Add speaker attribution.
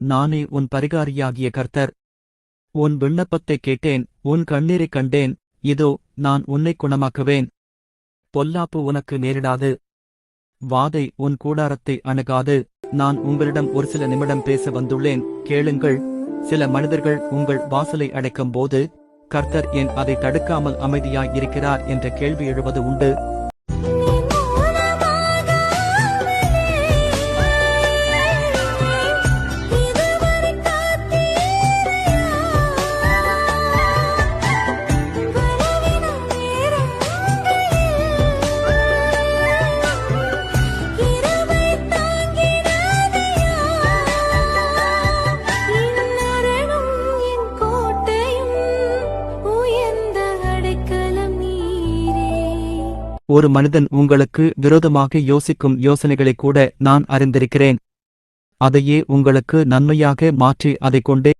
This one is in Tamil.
Speaker 1: நானே உன் பரிகாரியாகிய கர்த்தர். உன் விண்ணப்பத்தைக் கேட்டேன், உன் கண்ணீரைக் கண்டேன், இதோ நான் உன்னைக் குணமாக்குவேன். பொல்லாப்பு உனக்கு நேரிடாது. வாதை உன் கூடாரத்தை அணுகாது. நான் உங்களிடம் ஒரு சில நிமிடம் பேச வந்துள்ளேன், கேளுங்கள். சில மனிதர்கள் உங்கள் வாசலை அடைக்கும்போது, கர்த்தர் ஏன் அதை தடுக்காமல் அமைதியாய் இருக்கிறார் என்ற கேள்வி எழுவது உண்டு. ஒரு மனிதன் உங்களுக்கு விரோதமாக யோசிக்கும் யோசனைகளை கூட நான் அறிந்திருக்கிறேன். அதையே உங்களுக்கு நன்மையாக மாற்றி அதைக் கொண்டே